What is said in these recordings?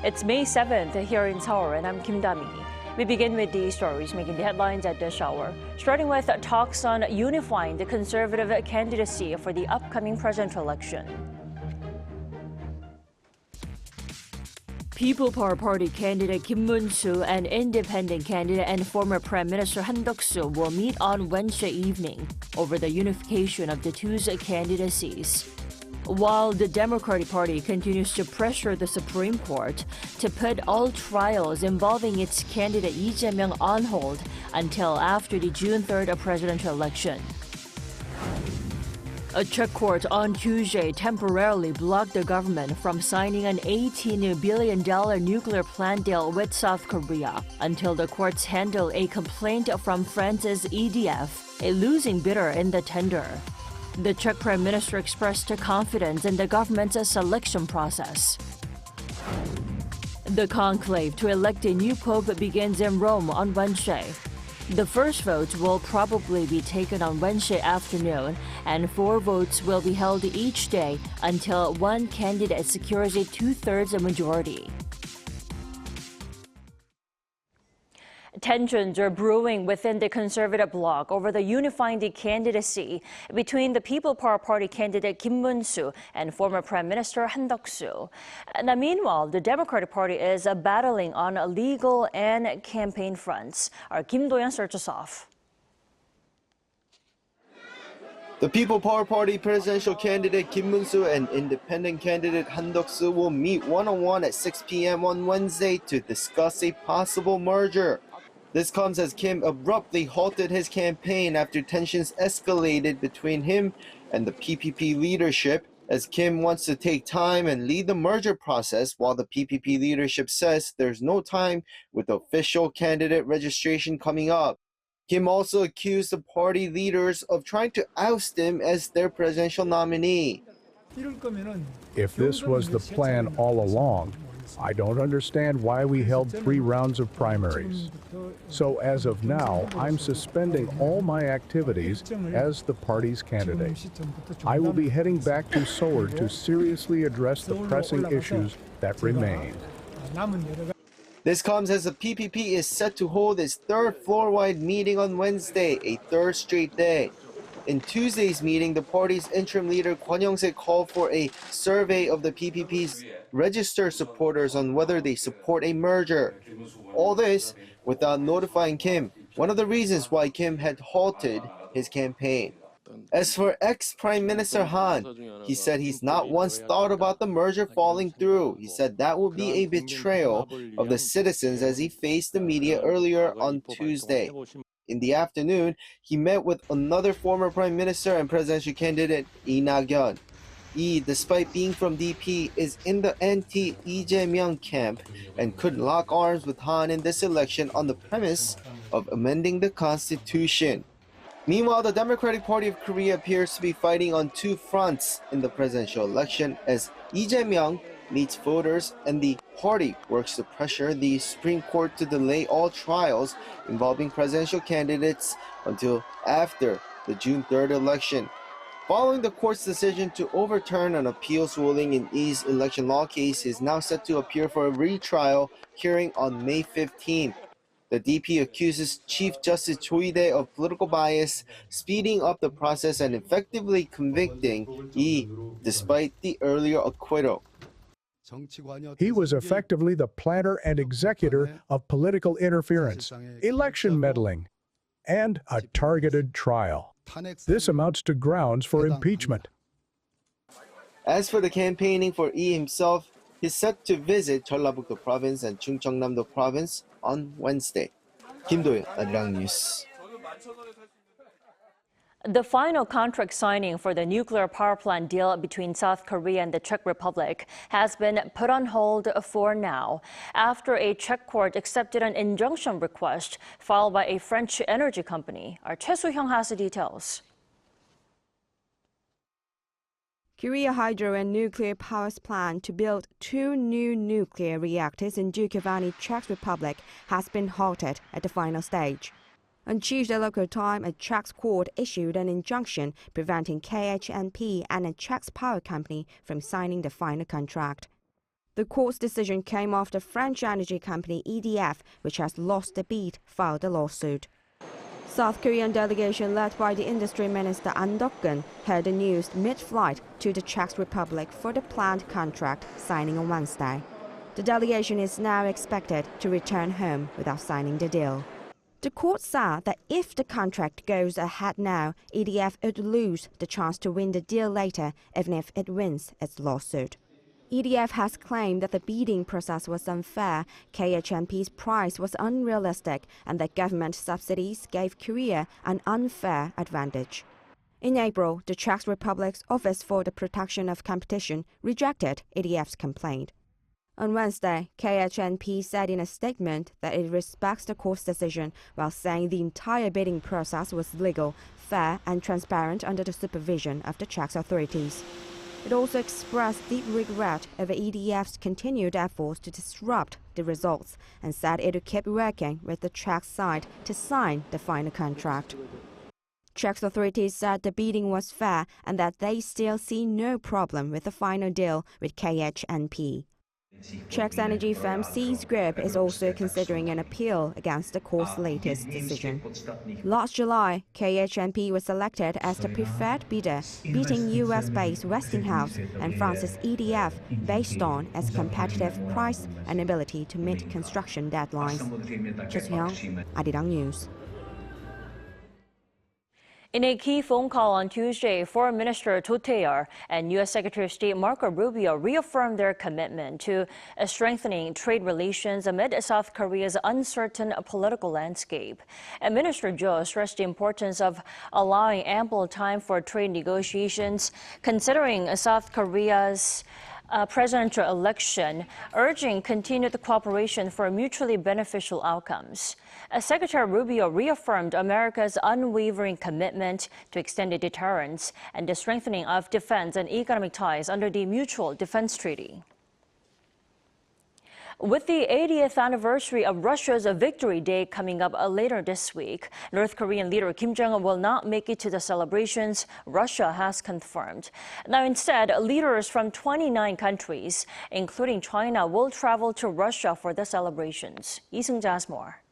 It's May 7th here in Seoul, and I'm Kim Dami. We begin with the stories making the headlines at this hour, starting with talks on unifying the conservative candidacy for the upcoming presidential election. People Power Party candidate Kim Moon-soo and independent candidate and former Prime Minister Han Duck-soo will meet on Wednesday evening over the unification of the two's candidacies. While the Democratic Party continues to pressure the Supreme Court to put all trials involving its candidate Lee Jae-myung on hold until after the June 3rd presidential election. A Czech court on Tuesday temporarily blocked the government from signing an $18 billion nuclear plant deal with South Korea until the courts handle a complaint from France's EDF, a losing bidder in the tender. The Czech Prime Minister expressed confidence in the government's selection process. The conclave to elect a new pope begins in Rome on Wednesday. The first vote will probably be taken on Wednesday afternoon, and 4 votes will be held each day until one candidate secures a 2/3 majority. Tensions are brewing within the conservative bloc over the unifying the candidacy between the People Power Party candidate Kim Moon-soo and former Prime Minister Han Duck-soo. Now, meanwhile, the Democratic Party is battling on legal and campaign fronts. Our Kim Do-yeon starts us off. The People Power Party presidential candidate Kim Moon-soo and independent candidate Han Duck-soo will meet one-on-one at 6 p.m. on Wednesday to discuss a possible merger. This comes as Kim abruptly halted his campaign after tensions escalated between him and the PPP leadership, as Kim wants to take time and lead the merger process while the PPP leadership says there's no time with official candidate registration coming up. Kim also accused the party leaders of trying to oust him as their presidential nominee. If this was the plan all along, I don't understand why we held 3 rounds of primaries. So as of now, I'm suspending all my activities as the party's candidate. I will be heading back to Seoul to seriously address the pressing issues that remain. This comes as the PPP is set to hold its 3rd floor-wide meeting on Wednesday, a 3rd straight day. In Tuesday's meeting, the party's interim leader Kwon Young-se called for a survey of the PPP's registered supporters on whether they support a merger. All this without notifying Kim, one of the reasons why Kim had halted his campaign. As for ex-Prime Minister Han, he said he's not once thought about the merger falling through. He said that would be a betrayal of the citizens as he faced the media earlier on Tuesday. In the afternoon, he met with another former Prime Minister and presidential candidate Lee Na-kyun. Lee, despite being from DP, is in the anti-Lee Jae-myung camp and could lock arms with Han in this election on the premise of amending the constitution. Meanwhile, the Democratic Party of Korea appears to be fighting on 2 fronts in the presidential election as Lee Jae-myung meets voters and the party works to pressure the Supreme Court to delay all trials involving presidential candidates until after the June 3rd election. Following the court's decision to overturn an appeals ruling in Lee's election law case, he is now set to appear for a retrial hearing on May 15. The DP accuses Chief Justice Cho Lee of political bias, speeding up the process and effectively convicting Lee despite the earlier acquittal. He was effectively the planner and executor of political interference, election meddling, and a targeted trial. This amounts to grounds for impeachment. As for the campaigning for Lee himself, he's set to visit Jeollabuk-do province and Chungcheongnam-do province on Wednesday. Kim Do-yeon, Arirang News. The final contract signing for the nuclear power plant deal between South Korea and the Czech Republic has been put on hold for now after a Czech court accepted an injunction request filed by a French energy company. Our Choi Soo-hyung has the details. Korea Hydro and Nuclear Power's plan to build 2 new nuclear reactors in Dukovany, Czech Republic has been halted at the final stage. On Tuesday local time, a Czech court issued an injunction preventing KHNP and a Czech power company from signing the final contract. The court's decision came after French energy company EDF, which has lost the bid, filed a lawsuit. South Korean delegation led by the industry minister An Dok-gun heard the news mid-flight to the Czech Republic for the planned contract signing on Wednesday. The delegation is now expected to return home without signing the deal. The court said that if the contract goes ahead now, EDF would lose the chance to win the deal later, even if it wins its lawsuit. EDF has claimed that the bidding process was unfair, KHNP's price was unrealistic, and that government subsidies gave Korea an unfair advantage. In April, the Czech Republic's Office for the Protection of Competition rejected EDF's complaint. On Wednesday, KHNP said in a statement that it respects the court's decision while saying the entire bidding process was legal, fair and transparent under the supervision of the Czech authorities. It also expressed deep regret over EDF's continued efforts to disrupt the results and said it would keep working with the Czech side to sign the final contract. Czech authorities said the bidding was fair and that they still see no problem with the final deal with KHNP. Czech's energy firm Seas Group is also considering an appeal against the court's latest decision. Last July, KHNP was selected as the preferred bidder, beating U.S.-based Westinghouse and France's EDF based on its competitive price and ability to meet construction deadlines. Arirang News. In a key phone call on Tuesday, Foreign Minister Cho and U.S. Secretary of State Marco Rubio reaffirmed their commitment to strengthening trade relations amid South Korea's uncertain political landscape. And Minister Cho stressed the importance of allowing ample time for trade negotiations, considering South Korea's presidential election, urging continued cooperation for mutually beneficial outcomes. Secretary Rubio reaffirmed America's unwavering commitment to extended deterrence and the strengthening of defense and economic ties under the Mutual Defense Treaty. With the 80th anniversary of Russia's Victory Day coming up later this week, North Korean leader Kim Jong-un will not make it to the celebrations, Russia has confirmed. Now instead, leaders from 29 countries, including China, will travel to Russia for the celebrations. Lee Seung-ja has more.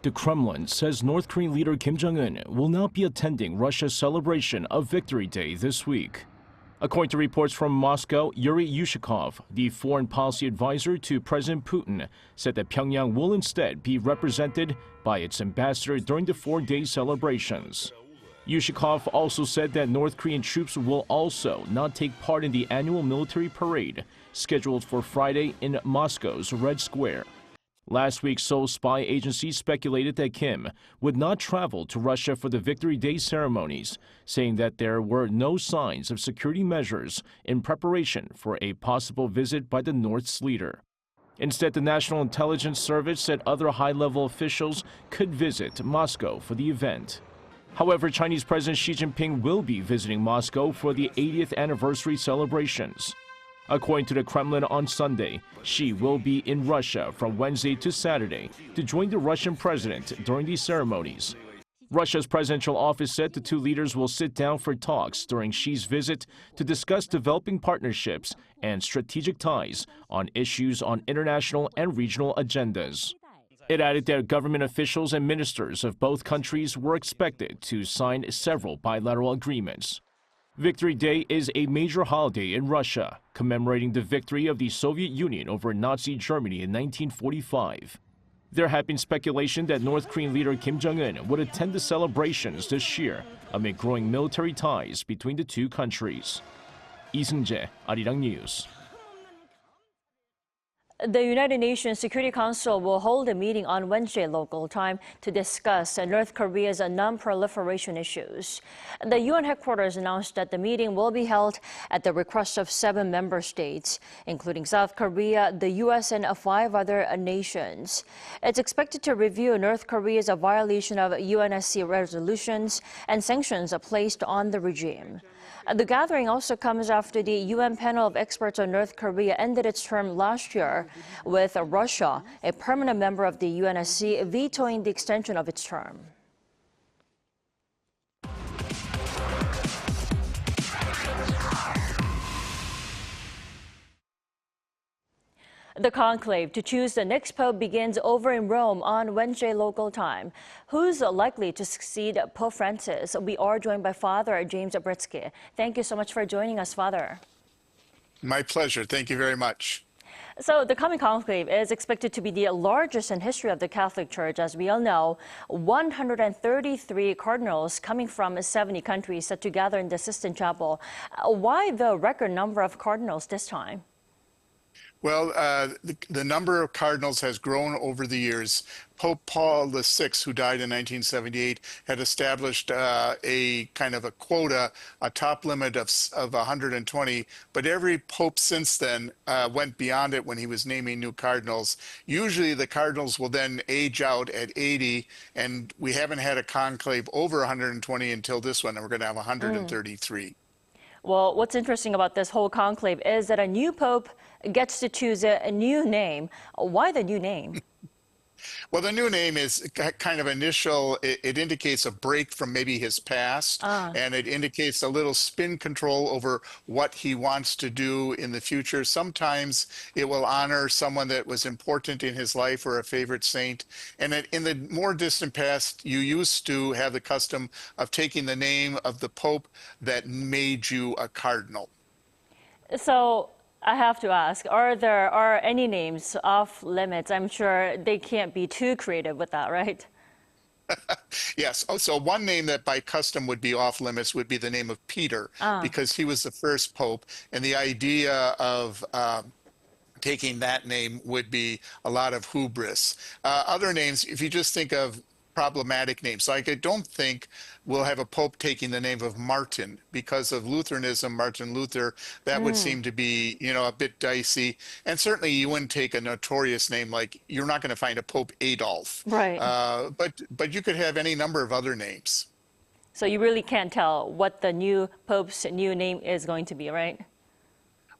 The Kremlin says North Korean leader Kim Jong-un will not be attending Russia's celebration of Victory Day this week. According to reports from Moscow, Yuri Yushikov, the foreign policy advisor to President Putin, said that Pyongyang will instead be represented by its ambassador during the four-day celebrations. Yushikov also said that North Korean troops will also not take part in the annual military parade scheduled for Friday in Moscow's Red Square. Last week, Seoul spy agencies speculated that Kim would not travel to Russia for the Victory Day ceremonies, saying that there were no signs of security measures in preparation for a possible visit by the North's leader. Instead, the National Intelligence Service said other high-level officials could visit Moscow for the event. However, Chinese President Xi Jinping will be visiting Moscow for the 80th anniversary celebrations. According to the Kremlin on Sunday, Xi will be in Russia from Wednesday to Saturday to join the Russian president during these ceremonies. Russia's presidential office said the two leaders will sit down for talks during Xi's visit to discuss developing partnerships and strategic ties on issues on international and regional agendas. It added that government officials and ministers of both countries were expected to sign several bilateral agreements. Victory Day is a major holiday in Russia, commemorating the victory of the Soviet Union over Nazi Germany in 1945. There had been speculation that North Korean leader Kim Jong-un would attend the celebrations this year amid growing military ties between the two countries. Lee Seung-jae, Arirang News. The United Nations Security Council will hold a meeting on Wednesday local time to discuss North Korea's non-proliferation issues. The UN headquarters announced that the meeting will be held at the request of 7 member states, including South Korea, the U.S., and 5 other nations. It's expected to review North Korea's violation of UNSC resolutions and sanctions placed on the regime. The gathering also comes after the UN panel of experts on North Korea ended its term last year, with Russia, a permanent member of the UNSC, vetoing the extension of its term. The conclave to choose the next pope begins over in Rome on Wednesday local time. Who's likely to succeed Pope Francis? We are joined by Father James Abritsky. Thank you so much for joining us, Father. My pleasure. Thank you very much. So the coming conclave is expected to be the largest in history of the Catholic Church. As we all know, 133 cardinals coming from 70 countries set to gather in the Sistine Chapel. Why the record number of cardinals this time? Well, the number of cardinals has grown over the years. Pope Paul VI, who died in 1978, had established a kind of a quota, a top limit of 120. But every pope since then went beyond it when he was naming new cardinals. Usually the cardinals will then age out at 80, and we haven't had a conclave over 120 until this one, and we're going to have 133. Well, what's interesting about this whole conclave is that a new pope gets to choose a new name. Why the new name? Well, the new name is kind of initial. It indicates a break from maybe his past, and it indicates a little spin control over what he wants to do in the future. Sometimes it will honor someone that was important in his life or a favorite saint. And in the more distant past, you used to have the custom of taking the name of the Pope that made you a cardinal. So I have to ask, are any names off limits? I'm sure they can't be too creative with that, right? Yes. Oh, so one name that by custom would be off limits would be the name of Peter, because he was the first pope. And the idea of taking that name would be a lot of hubris. Other names, if you just think of problematic names. Like I don't think we'll have a pope taking the name of Martin because of Lutheranism, Martin Luther. That would seem to be, a bit dicey. And certainly you wouldn't take a notorious name like, you're not going to find a Pope Adolf. Right. But you could have any number of other names. So you really can't tell what the new pope's new name is going to be, right?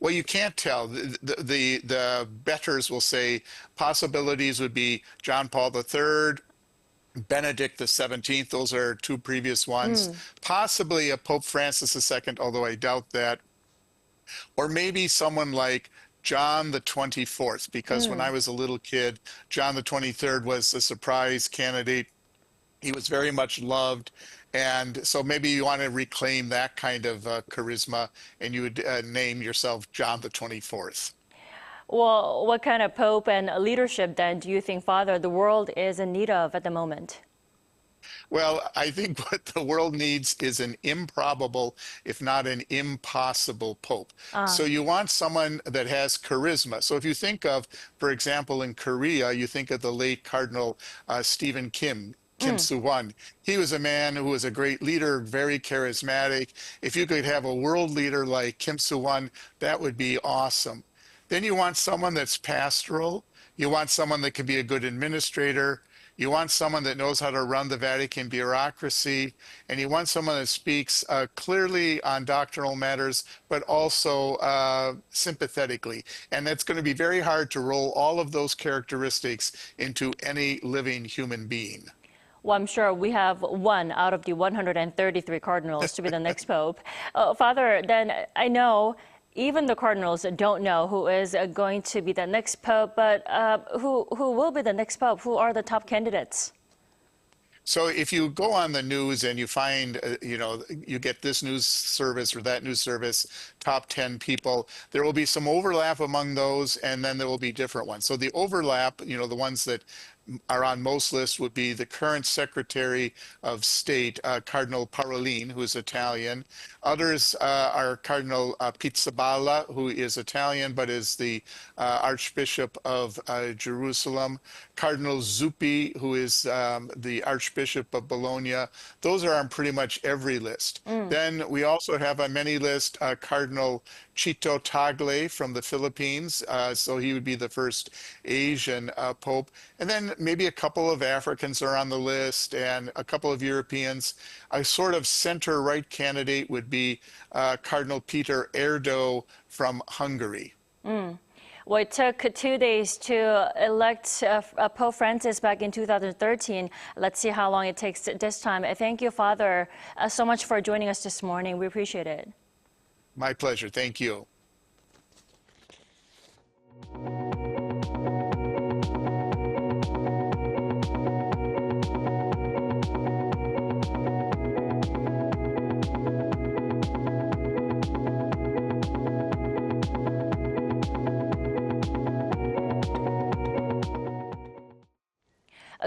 Well, you can't tell. The betters will say possibilities would be John Paul III, Benedict XVII, those are two previous ones. Possibly a Pope Francis II, although I doubt that. Or maybe someone like John the 24th, because when I was a little kid, John the 23rd was a surprise candidate. He was very much loved. And so maybe you want to reclaim that kind of charisma, and you would name yourself John the 24th. Well, what kind of pope and leadership then do you think, Father, the world is in need of at the moment? Well, I think what the world needs is an improbable, if not an impossible pope. So you want someone that has charisma. So if you think of, for example, in Korea, you think of the late Cardinal Stephen Kim Soo-won. He was a man who was a great leader, very charismatic. If you could have a world leader like Kim Soo-won, that would be awesome. Then you want someone that's pastoral. You want someone that can be a good administrator. You want someone that knows how to run the Vatican bureaucracy. And you want someone that speaks clearly on doctrinal matters, but also sympathetically. And that's going to be very hard to roll all of those characteristics into any living human being. Well, I'm sure we have one out of the 133 cardinals to be the next pope. Father, then I know even the cardinals don't know who is going to be the next pope, but who will be the next pope? Who are the top candidates? So if you go on the news and you find, you get this news service or that news service, top 10 people, there will be some overlap among those, and then there will be different ones. So the overlap, the ones that are on most lists would be the current Secretary of State, Cardinal Parolin, who is Italian. Others are Cardinal Pizzaballa, who is Italian, but is the Archbishop of Jerusalem. Cardinal Zuppi, who is the Archbishop of Bologna. Those are on pretty much every list. Then we also have on many lists Cardinal Chito Tagle from the Philippines. So he would be the first Asian Pope. And then maybe a couple of Africans are on the list and a couple of Europeans. A sort of center-right candidate would be Cardinal Peter Erdo from Hungary. Well, it took 2 days to elect Pope Francis back in 2013. Let's see how long it takes this time. Thank you, Father, so much for joining us this morning. We appreciate it. My pleasure. Thank you.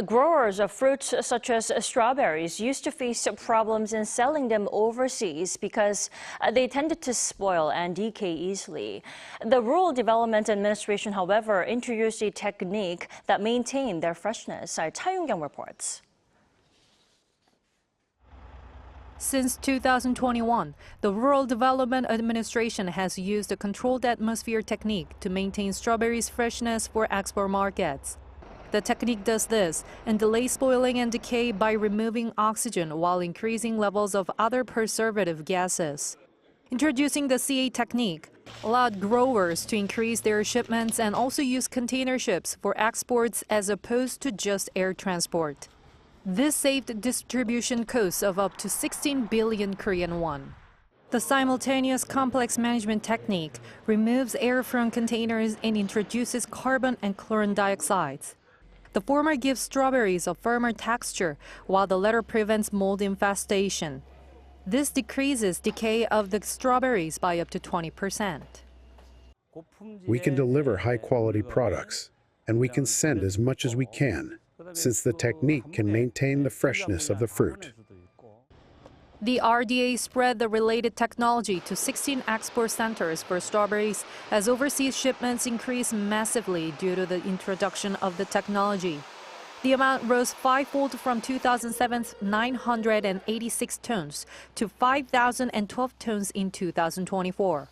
Growers of fruits such as strawberries used to face problems in selling them overseas because they tended to spoil and decay easily. The Rural Development Administration, however, introduced a technique that maintained their freshness. Our Cha Young-kyung reports. Since 2021, the Rural Development Administration has used a controlled atmosphere technique to maintain strawberries' freshness for export markets. The technique does this and delays spoiling and decay by removing oxygen while increasing levels of other preservative gases. Introducing the CA technique allowed growers to increase their shipments and also use container ships for exports as opposed to just air transport. This saved distribution costs of up to 16 billion Korean won. The simultaneous complex management technique removes air from containers and introduces carbon and chlorine dioxides. The former gives strawberries a firmer texture, while the latter prevents mold infestation. This decreases decay of the strawberries by up to 20%. We can deliver high-quality products, and we can send as much as we can, since the technique can maintain the freshness of the fruit. The RDA spread the related technology to 16 export centers for strawberries as overseas shipments increased massively due to the introduction of the technology. The amount rose fivefold from 2007's 986 tons to 5,012 tons in 2024.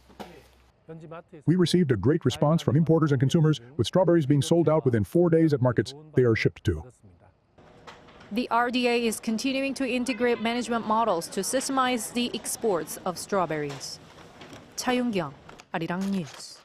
We received a great response from importers and consumers, with strawberries being sold out within 4 days at markets they are shipped to. The RDA is continuing to integrate management models to systemize the exports of strawberries. Cha Young-kyung, Arirang News.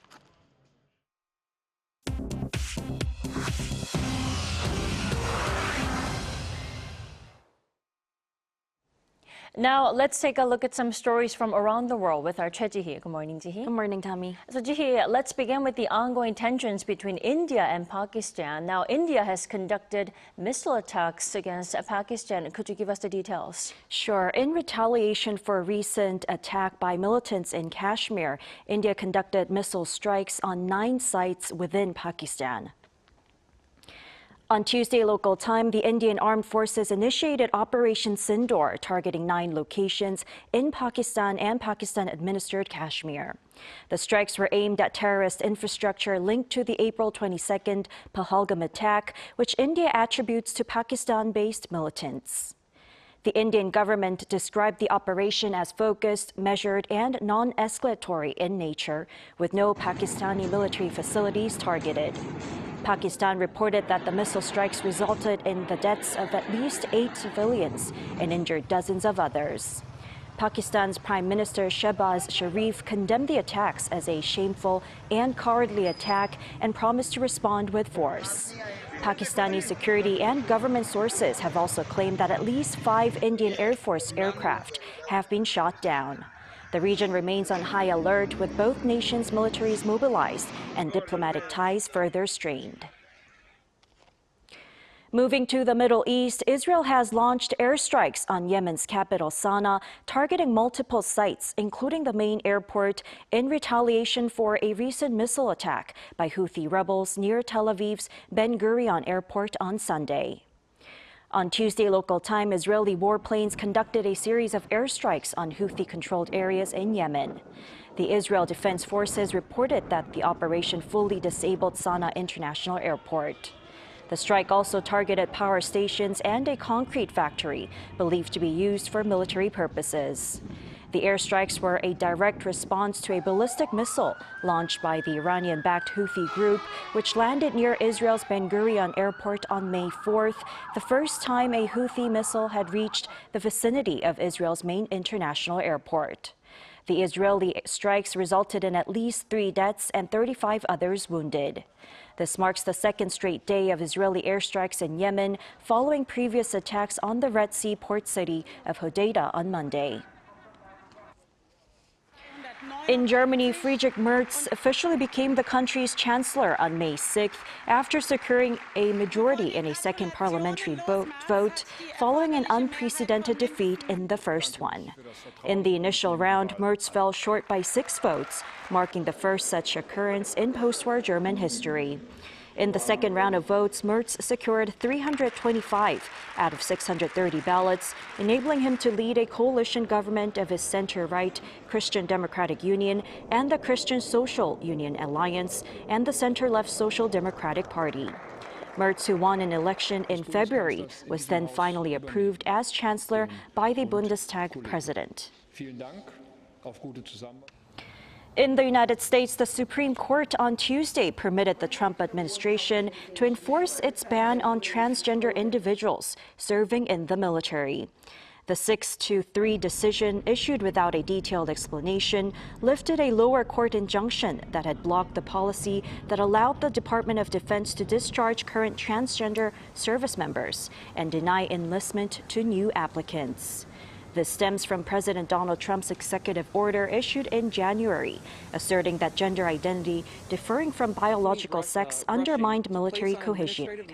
Now, let's take a look at some stories from around the world with our Choi Ji-hee. Good morning, Ji-hee. Good morning, Tammy. So, Ji-hee, let's begin with the ongoing tensions between India and Pakistan. Now, India has conducted missile attacks against Pakistan. Could you give us the details? Sure. In retaliation for a recent attack by militants in Kashmir, India conducted missile strikes on 9 sites within Pakistan. On Tuesday local time, the Indian Armed Forces initiated Operation Sindoor, targeting 9 locations in Pakistan and Pakistan-administered Kashmir. The strikes were aimed at terrorist infrastructure linked to the April 22nd Pahalgam attack, which India attributes to Pakistan-based militants. The Indian government described the operation as focused, measured, and non-escalatory in nature, with no Pakistani military facilities targeted. Pakistan reported that the missile strikes resulted in the deaths of at least 8 civilians and injured dozens of others. Pakistan's Prime Minister Shehbaz Sharif condemned the attacks as a shameful and cowardly attack and promised to respond with force. Pakistani security and government sources have also claimed that at least 5 Indian Air Force aircraft have been shot down. The region remains on high alert, with both nations' militaries mobilized and diplomatic ties further strained. Moving to the Middle East, Israel has launched airstrikes on Yemen's capital, Sana'a, targeting multiple sites, including the main airport, in retaliation for a recent missile attack by Houthi rebels near Tel Aviv's Ben Gurion airport on Sunday. On Tuesday local time, Israeli warplanes conducted a series of airstrikes on Houthi-controlled areas in Yemen. The Israel Defense Forces reported that the operation fully disabled Sana'a International Airport. The strike also targeted power stations and a concrete factory, believed to be used for military purposes. The airstrikes were a direct response to a ballistic missile launched by the Iranian-backed Houthi group, which landed near Israel's Ben Gurion airport on May 4th, the first time a Houthi missile had reached the vicinity of Israel's main international airport. The Israeli strikes resulted in at least 3 deaths and 35 others wounded. This marks the 2nd straight day of Israeli airstrikes in Yemen, following previous attacks on the Red Sea port city of Hodeidah on Monday. In Germany, Friedrich Merz officially became the country's chancellor on May 6th after securing a majority in a second parliamentary vote following an unprecedented defeat in the first one. In the initial round, Merz fell short by 6 votes, marking the first such occurrence in post-war German history. In the second round of votes, Merz secured 325 out of 630 ballots, enabling him to lead a coalition government of his center-right Christian Democratic Union and the Christian Social Union Alliance and the center-left Social Democratic Party. Merz, who won an election in February, was then finally approved as chancellor by the Bundestag president. In the United States, the Supreme Court on Tuesday permitted the Trump administration to enforce its ban on transgender individuals serving in the military. The 6-3 decision, issued without a detailed explanation, lifted a lower court injunction that had blocked the policy that allowed the Department of Defense to discharge current transgender service members and deny enlistment to new applicants. This stems from President Donald Trump's executive order issued in January, asserting that gender identity differing from biological sex undermined military cohesion.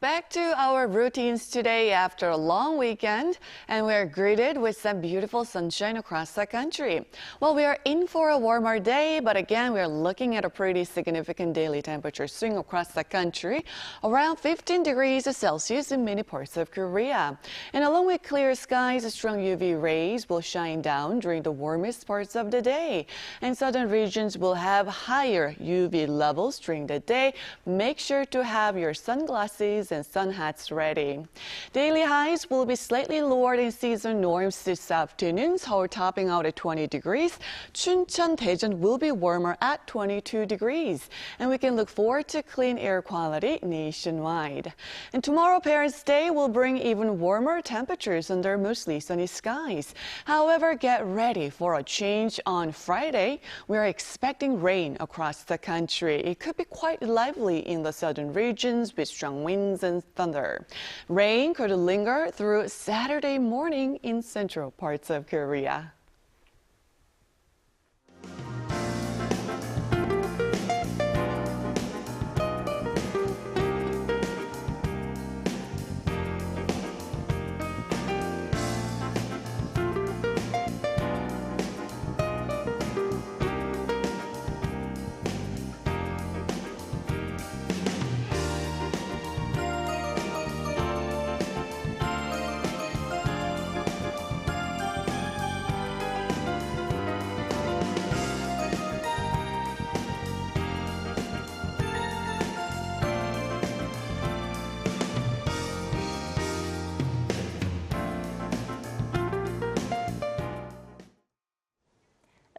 Back to our routines today after a long weekend, and we're greeted with some beautiful sunshine across the country. Well, we are in for a warmer day, but again, we're looking at a pretty significant daily temperature swing across the country, around 15 degrees Celsius in many parts of Korea. And along with clear skies, strong UV rays will shine down during the warmest parts of the day. And southern regions will have higher UV levels during the day. Make sure to have your sunglasses and sun hats ready. Daily highs will be slightly lower than season norms this afternoon, Seoul topping out at 20 degrees. Chuncheon, Daejeon will be warmer at 22 degrees. And we can look forward to clean air quality nationwide. And tomorrow, Parents' Day, will bring even warmer temperatures under mostly sunny skies. However, get ready for a change on Friday. We are expecting rain across the country. It could be quite lively in the southern regions with strong winds and thunder. Rain could linger through Saturday morning in central parts of Korea.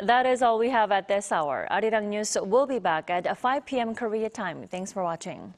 That is all we have at this hour. Arirang News will be back at 5 p.m. Korea time. Thanks for watching.